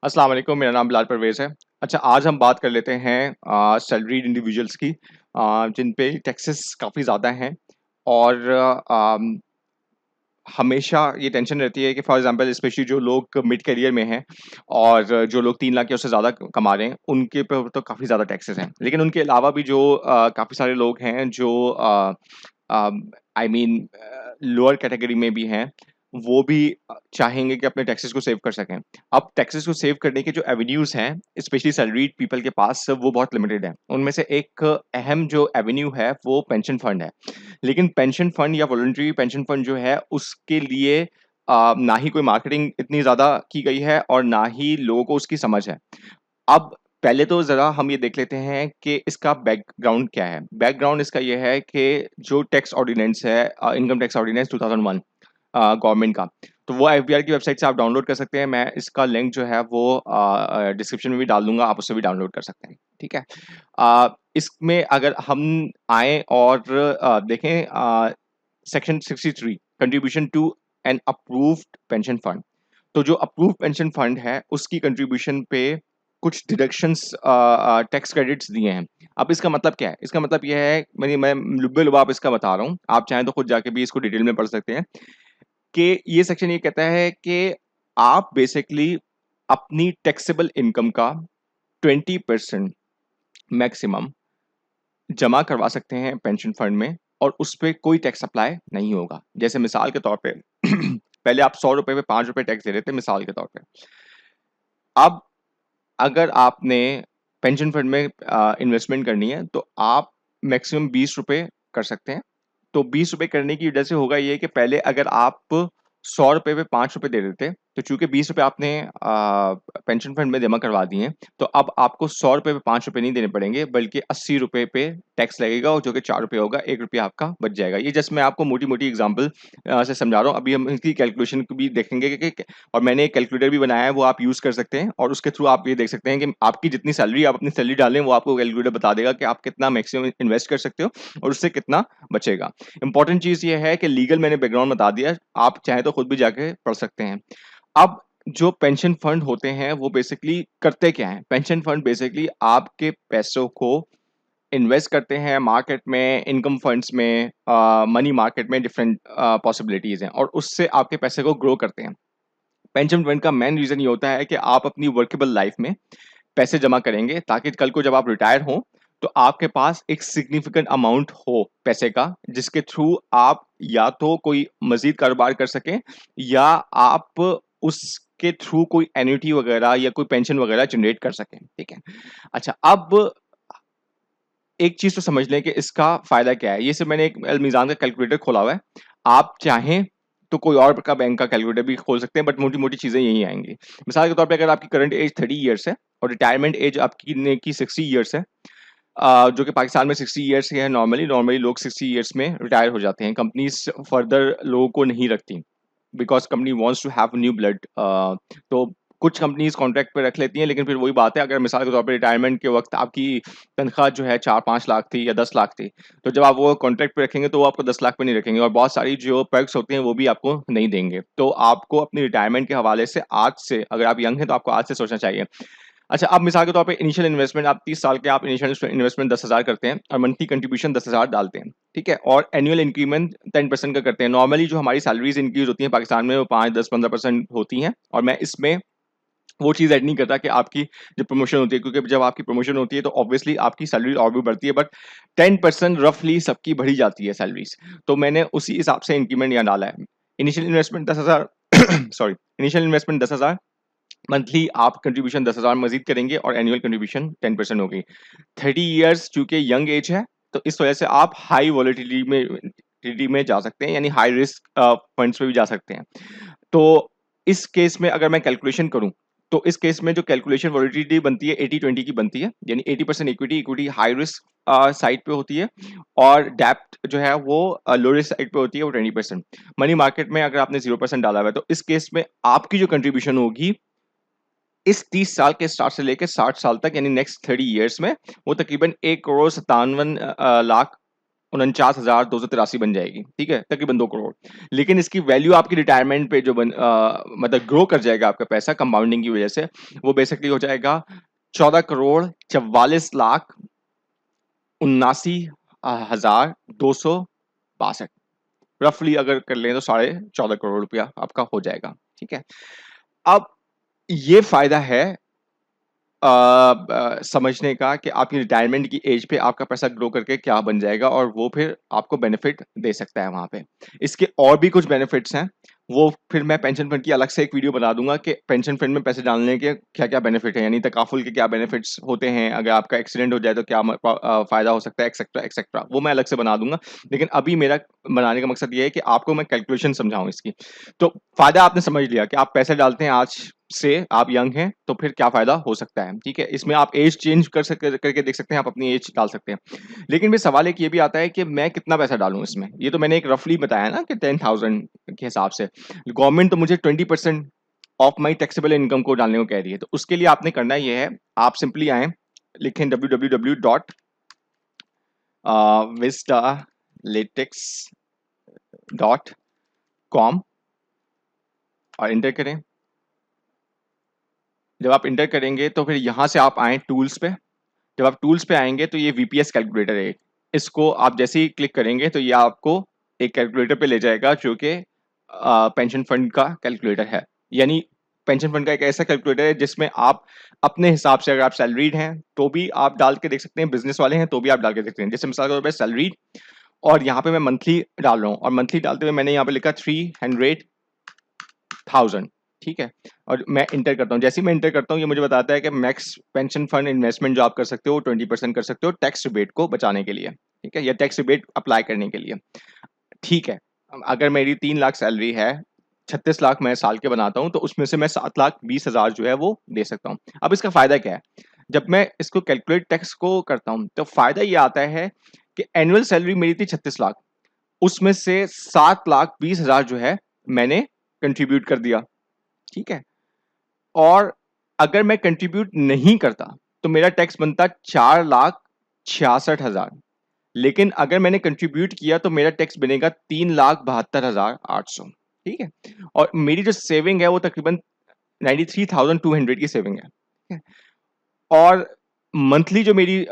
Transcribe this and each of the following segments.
अस्सलाम वालेकुम, मेरा नाम बिलाल परवेज़ है। अच्छा, आज हम बात कर लेते हैं सैलरीड इंडिविजुअल्स की, जिन पे टैक्सेस काफ़ी ज़्यादा हैं और हमेशा ये टेंशन रहती है कि फॉर एग्ज़ाम्पल स्पेशली जो लोग मिड करियर में हैं और जो लोग 3 लाख या उससे ज़्यादा क कमा रहे हैं, उनके ऊपर तो काफ़ी ज़्यादा टैक्सेस हैं। लेकिन उनके अलावा भी जो काफ़ी सारे लोग हैं जो आई मीन लोअर कैटेगरी में भी हैं, वो भी चाहेंगे कि अपने टैक्सेस को सेव कर सकें। अब टैक्सेस को सेव करने के जो एवेन्यूज़ हैं, स्पेशली सैलरीड पीपल के पास वो बहुत लिमिटेड हैं। उनमें से एक अहम जो एवेन्यू है, वो पेंशन फंड है। लेकिन पेंशन फंड या वॉलंटरी पेंशन फंड जो है उसके लिए ना ही कोई मार्केटिंग इतनी ज़्यादा की गई है और ना ही लोगों को उसकी समझ है। अब पहले तो ज़रा हम ये देख लेते हैं कि इसका बैकग्राउंड क्या है। बैकग्राउंड इसका ये है कि जो टैक्स ऑर्डिनेंस है, इनकम टैक्स ऑर्डिनेंस 2001 गवर्नमेंट का, तो वो एफबीआर की वेबसाइट से आप डाउनलोड कर सकते हैं। मैं इसका लिंक जो है वो डिस्क्रिप्शन में भी डाल दूँगा, आप उससे भी डाउनलोड कर सकते हैं, ठीक है? इसमें अगर हम आएँ और देखें section 63 contribution to an approved pension fund. तो जो अप्रूव्ड पेंशन फंड है, उसकी कंट्रीब्यूशन पे कुछ डिडक्शंस टैक्स क्रेडिट्स दिए हैं। अब इसका मतलब क्या है? इसका मतलब ये है मैं लुब्बे-लुबाब इसका बता रहा हूँ, आप चाहें तो खुद जाके भी इसको डिटेल में पढ़ सकते हैं कि ये सेक्शन ये कहता है कि आप बेसिकली अपनी टैक्सेबल इनकम का 20% मैक्सिमम जमा करवा सकते हैं पेंशन फंड में और उस पे कोई टैक्स अप्लाई नहीं होगा। जैसे मिसाल के तौर पे पहले आप ₹100 पे ₹5 टैक्स दे रहे थे मिसाल के तौर पे। अब अगर आपने पेंशन फंड में इन्वेस्टमेंट करनी है तो आप मैक्सिमम ₹20 कर सकते हैं। तो ₹20 करने की वजह से होगा ये कि पहले अगर आप ₹100 पे ₹5 दे देते, तो चूँकि ₹20 आपने पेंशन फंड में जमा करवा दिए हैं, तो अब आपको ₹100 पे ₹5 नहीं देने पड़ेंगे बल्कि ₹80 पे टैक्स लगेगा और जो कि ₹4 होगा, ₹1 आपका बच जाएगा। ये जस्ट मैं आपको मोटी-मोटी एग्ज़ाम्पल से समझा रहा हूँ। अभी हम इसकी कैलकुलेशन को भी देखेंगे कि और मैंने एक कैलकुलेटर भी बनाया है, वो आप यूज़ कर सकते हैं और उसके थ्रू आप ये देख सकते हैं कि आपकी जितनी सैलरी आप अपनी सैलरी डालें, वो आपको कैलकुलेटर बता देगा कि आप कितना मैक्सिमम इन्वेस्ट कर सकते हो और उससे कितना बचेगा। इम्पोर्टेंट चीज़ ये है कि लीगल मैंने बैकग्राउंड बता दिया, आप चाहें तो खुद भी जाके पढ़ सकते हैं। अब जो पेंशन फंड होते हैं, वो बेसिकली करते क्या हैं? पेंशन फंड बेसिकली आपके पैसों को इन्वेस्ट करते हैं मार्केट में, इनकम फंड्स में, मनी मार्केट में डिफरेंट पॉसिबिलिटीज़ हैं और उससे आपके पैसे को ग्रो करते हैं। पेंशन फंड का मेन रीज़न ये होता है कि आप अपनी वर्केबल लाइफ में पैसे जमा करेंगे ताकि कल को जब आप रिटायर हों, तो आपके पास एक सिग्निफिकेंट अमाउंट हो पैसे का, जिसके थ्रू आप या तो कोई मज़ीद कारोबार कर सकें या आप उसके थ्रू कोई एन्युटी वगैरह या कोई पेंशन वगैरह जनरेट कर सकें, ठीक है? अच्छा, अब एक चीज़ तो समझ लें कि इसका फ़ायदा क्या है? ये सिर्फ़ मैंने एक अलमीज़ान का कैलकुलेटर खोला हुआ है। आप चाहें तो कोई और का बैंक का कैलकुलेटर भी खोल सकते हैं बट मोटी-मोटी चीज़ें यही आएँगी। मिसाल के तौर पे अगर आपकी करंट एज 30 इयर्स है और रिटायरमेंट एज आपकी ने की 60 इयर्स है, जो कि पाकिस्तान में 60 इयर्स ही है नॉर्मली लोग 60 इयर्स में रिटायर हो जाते हैं। कंपनीज़ फर्दर लोगों को नहीं रखती because company wants to have new blood. तो कुछ कंपनीज़ कॉन्ट्रैक्ट पे रख लेती हैं, लेकिन फिर वही बात है, अगर मिसाल के तौर पे रिटायरमेंट के वक़्त आपकी तनख्वाह जो है 4-5 लाख थी या 10 लाख थी, तो जब आप वो कॉन्ट्रैक्ट पे रखेंगे तो वो आपको 10 लाख पे नहीं रखेंगे और बहुत सारी जो पर्क्स होते हैं वो भी आपको नहीं देंगे। तो आपको अपनी रिटायरमेंट के हवाले से आज से, अगर आप यंग हैं तो आपको आज से सोचना चाहिए। अच्छा, अब मिसाल के तौर पे इनिशियल इन्वेस्टमेंट आप 30 साल के आप इनिशियल इन्वेस्टमेंट 10,000 करते हैं और मंथली कंट्रीब्यूशन 10,000 डालते हैं, ठीक है? और एनुअल इंक्रीमेंट 10% का करते हैं। नॉर्मली जो हमारी सैलरीज़ इंक्रीज़ होती हैं पाकिस्तान में वो 5, 10, 15% होती हैं और मैं इसमें वो चीज़ ऐड नहीं करता कि आपकी जो प्रमोशन होती है, क्योंकि जब आपकी प्रमोशन होती है तो ऑब्वियसली आपकी सैलरी और भी बढ़ती है, बट 10% रफली सबकी बढ़ी जाती है सैलरीज़। तो मैंने उसी हिसाब से इंक्रीमेंट यहाँ डाला है। Initial investment 10,000 sorry, initial investment 10,000, monthly आप कंट्रीब्यूशन 10,000 मज़ीद करेंगे और एनुअल कंट्रीब्यूशन 10% होगी। 30 इयर्स चूँकि यंग एज है, तो इस वजह से आप हाई वोलेटिलिटी में जा सकते हैं, यानी हाई रिस्क फंड्स में भी जा सकते हैं। तो इस केस में अगर मैं कैलकुलेशन करूँ, तो इस केस में जो कैलकुलेशन वोलेटिलिटी बनती है 80-20 की बनती है, यानी 80% इक्विटी हाई रिस्क साइड पे होती है और डेब्ट जो है वो लो रिस्क साइड पे होती है, वो 20%। मनी मार्केट में अगर आपने 0% डाला हुआ है, तो इस केस में आपकी जो कंट्रीब्यूशन होगी इस 30 साल के स्टार्ट से लेके 60 साल तक, यानी नेक्स्ट 30 इयर्स में, वो तकरीबन 1 करोड़ 57 लाख 49,283 बन जाएगी, ठीक है, तकरीबन 2 करोड़। लेकिन इसकी वैल्यू आपकी रिटायरमेंट पे जो मतलब ग्रो कर जाएगा आपका पैसा कंपाउंडिंग की वजह से, वो बेसिकली हो जाएगा 14,44,79,262। रफली अगर कर लें तो 14.5 करोड़ रुपया आपका हो जाएगा, ठीक है। अब ये फायदा है समझने का कि आपकी रिटायरमेंट की एज पे आपका पैसा ग्रो करके क्या बन जाएगा और वो फिर आपको बेनिफिट दे सकता है वहां पे। इसके और भी कुछ बेनिफिट्स हैं, वो फिर मैं पेंशन फंड की अलग से एक वीडियो बना दूंगा कि पेंशन फंड में पैसे डालने के क्या क्या बेनिफिट है, यानी तकाफुल के क्या बेनिफिट्स होते हैं, अगर आपका एक्सीडेंट हो जाए तो क्या फायदा हो सकता है, एक्सेट्रा एक्सेट्रा, वो मैं अलग से बना दूंगा। लेकिन अभी मेरा बनाने का मकसद ये है कि आपको मैं कैलकुलेशन समझाऊं इसकी। तो फायदा आपने समझ लिया कि आप पैसे डालते हैं, आज से आप यंग हैं तो फिर क्या फायदा हो सकता है, ठीक है। इसमें आप एज चेंज करके देख सकते हैं, आप अपनी एज डाल सकते हैं। लेकिन भी सवाल एक ये भी आता है कि मैं कितना पैसा डालूं इसमें। ये तो मैंने एक रफली बताया ना कि 10,000 के हिसाब से। गवर्नमेंट तो मुझे 20% ऑफ माई टैक्सेबल इनकम को डालने को कह रही है। तो उसके लिए आपने करना ये है, आप सिंपली आए, लिखें www.vistalatex.com और इंटर करें। जब आप इंटर करेंगे तो फिर यहां से आप आए टूल्स पे। जब आप टूल्स पे आएंगे तो ये वीपीएस कैलकुलेटर है, इसको आप जैसे ही क्लिक करेंगे तो ये आपको एक कैलकुलेटर पे ले जाएगा जो कि पेंशन फंड का कैलकुलेटर है। यानी पेंशन फंड का एक ऐसा कैलकुलेटर है जिसमें आप अपने हिसाब से, अगर आप सैलरीड हैं तो भी आप डाल के देख सकते हैं, बिजनेस वाले हैं तो भी आप डाल के देख सकते हैं। जैसे मिसाल के तौर पर सैलरीड, और यहाँ पे मैं मंथली डाल रहा हूँ, और मंथली डालते हुए मैंने यहाँ पे लिखा 300,000, ठीक है। और मैं इंटर करता हूँ, जैसे ही मैं इंटर करता हूँ ये मुझे बताता है कि मैक्स पेंशन फंड इन्वेस्टमेंट जो आप कर सकते हो 20% कर सकते हो टैक्स रिबेट को बचाने के लिए, ठीक है, या टैक्स रिबेट अप्लाई करने के लिए, ठीक है। अगर मेरी 3 लाख सैलरी है, 36 लाख मैं साल के बनाता हूँ, तो उसमें से मैं 7,20,000 जो है वो दे सकता हूँ। अब इसका फायदा क्या है, जब मैं इसको कैलकुलेट टैक्स को करता हूँ तो फायदा ये आता है कि एनुअल सैलरी मेरी थी 36 लाख, उसमें से 7,20,000 जो है मैंने कंट्रीब्यूट कर दिया, ठीक है। और अगर मैं कंट्रीब्यूट नहीं करता तो मेरा टैक्स बनता 4,66,000। लेकिन अगर मैंने कंट्रीब्यूट किया तो मेरा टैक्स बनेगा 3,72,800, ठीक है। और मेरी जो सेविंग है वो तकरीबन 93,200 की सेविंग है, ठीक है। और मंथली जो मेरी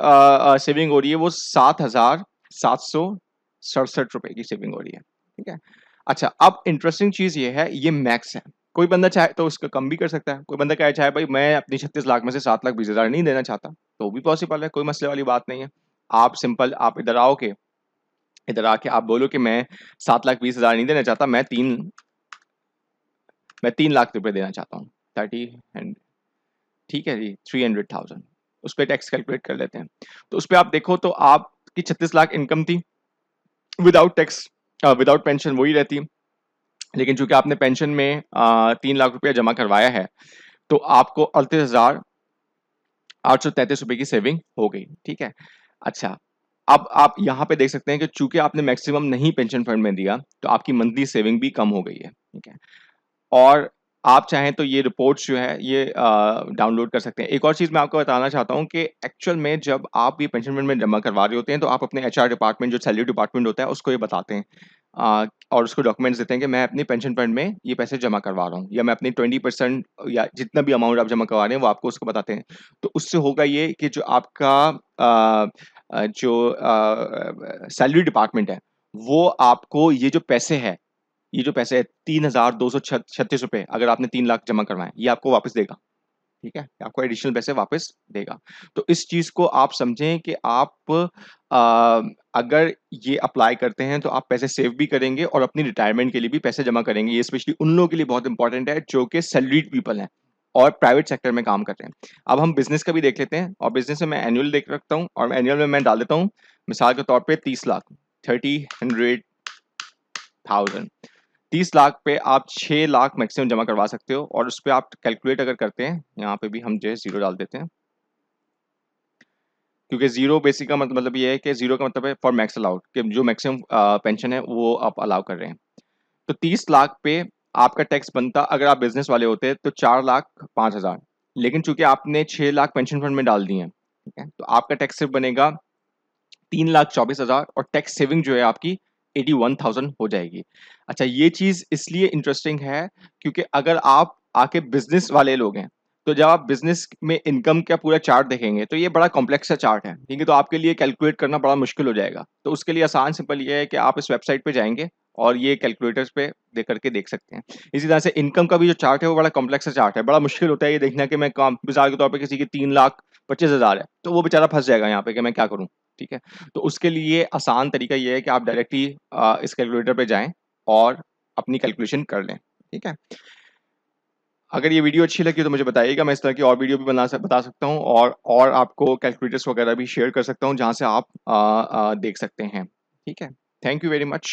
सेविंग हो रही है वो 7,767 रुपए की सेविंग हो रही है, ठीक है। अच्छा, अब इंटरेस्टिंग चीज ये है, ये मैक्स है। कोई बंदा चाहे तो उसका कम भी कर सकता है। कोई बंदा कहे चाहे भाई मैं अपनी 36 लाख में से 7,20,000 नहीं देना चाहता, तो भी पॉसिबल है, कोई मसले वाली बात नहीं है। आप सिंपल आप इधर आओ के, इधर आके आप बोलो कि मैं 7,20,000 नहीं देना चाहता, मैं 3 लाख रुपए देना चाहता हूँ, 30, ठीक है जी, 300,000। उस पर टैक्स कैलकुलेट कर लेते हैं। तो उस पर आप देखो तो आपकी 36 लाख इनकम थी, विदाउट टैक्स, विदाउट पेंशन वही रहती। लेकिन चूंकि आपने पेंशन में 3 लाख रुपया जमा करवाया है, तो आपको 38,833 रुपए की सेविंग हो गई, ठीक है। अच्छा, अब आप यहाँ पे देख सकते हैं कि चूंकि आपने मैक्सिमम नहीं पेंशन फंड में दिया, तो आपकी मंथली सेविंग भी कम हो गई है, ठीक है। और आप चाहें तो ये रिपोर्ट्स जो है ये डाउनलोड कर सकते हैं। एक और चीज़ मैं आपको बताना चाहता हूँ कि एक्चुअल में जब आप ये पेंशन फंड में जमा करवा रहे होते हैं तो आप अपने एचआर डिपार्टमेंट, जो सैलरी डिपार्टमेंट होता है, उसको ये बताते हैं, और उसको डॉक्यूमेंट्स देते हैं कि मैं अपनी पेंशन फंड में ये पैसे जमा करवा रहा हूँ, या मैं अपनी 20% या जितना भी अमाउंट आप जमा करवा रहे हैं वो आपको उसको बताते हैं। तो उससे होगा ये कि जो आपका जो सैलरी डिपार्टमेंट है, वो आपको ये जो पैसे है 3,236 रुपए, अगर आपने 3 लाख जमा करवाए, ये आपको वापस देगा, ठीक है, आपको एडिशनल पैसे वापस देगा। तो इस चीज को आप समझें कि आप अगर ये अप्लाई करते हैं तो आप पैसे सेव भी करेंगे और अपनी रिटायरमेंट के लिए भी पैसे जमा करेंगे। ये स्पेशली उन लोगों के लिए बहुत इंपॉर्टेंट है जो कि सैलरीड पीपल हैं और प्राइवेट सेक्टर में काम करते हैं। अब हम बिजनेस का भी देख लेते हैं, और बिजनेस में मैं एनुअल देख रखता हूँ, और एनुअल में मैं डाल देता हूँ मिसाल के तौर पे 30 लाख, 30,100,000। 30 लाख पे आप 6 लाख मैक्सिमम जमा करवा सकते हो, और उस पर आप कैलकुलेट अगर करते हैं, यहाँ पे भी हम जो है जीरो डाल देते हैं, क्योंकि जीरो बेसिक का मतलब ये है कि जीरो का मतलब है फॉर मैक्स अलाउड, कि जो मैक्सिमम पेंशन है वो आप अलाउ कर रहे हैं। तो 30 लाख पे आपका टैक्स बनता, अगर आप बिजनेस वाले होते तो 4,05,000। लेकिन चूंकि आपने 6 लाख पेंशन फंड में डाल दिए हैं, ठीक है, तो आपका टैक्स सिर्फ बनेगा 3,24,000 और टैक्स सेविंग जो है आपकी 81,000 हो जाएगी। अच्छा, ये चीज़ इसलिए इंटरेस्टिंग है क्योंकि अगर आप आके बिज़नेस वाले लोग हैं, तो जब आप बिज़नेस में इनकम का पूरा चार्ट देखेंगे, तो ये बड़ा कॉम्प्लेक्स सा चार्ट है, ठीक है? तो आपके लिए कैलकुलेट करना बड़ा मुश्किल हो जाएगा। तो उसके लिए आसान सिंपल ये है कि आप इस वेबसाइट पे जाएँगे और ये कैलकुलेटर्स पे दे करके देख सकते हैं। इसी तरह से इनकम का भी जो चार्ट है, वो बड़ा कॉम्प्लेक्स सा चार्ट है। बड़ा मुश्किल होता है ये देखना कि मैं काम मिसाल के तौर पे किसी की 3,25,000 है, तो वो बेचारा फँस जाएगा यहाँ पे कि मैं क्या करूँ, ठीक है? तो उसके लिए आसान तरीका ये है कि आप डायरेक्टली इस कैलकुलेटर पे जाएँ और अपनी कैलकुलेशन कर लें, ठीक है? अगर ये वीडियो अच्छी लगी तो मुझे बताइएगा, मैं इस तरह की और वीडियो भी बता सकता हूँ और आपको कैलकुलेटर्स वगैरह भी शेयर कर सकता हूँ जहाँ से आप देख सकते हैं, ठीक है? Thank you very much.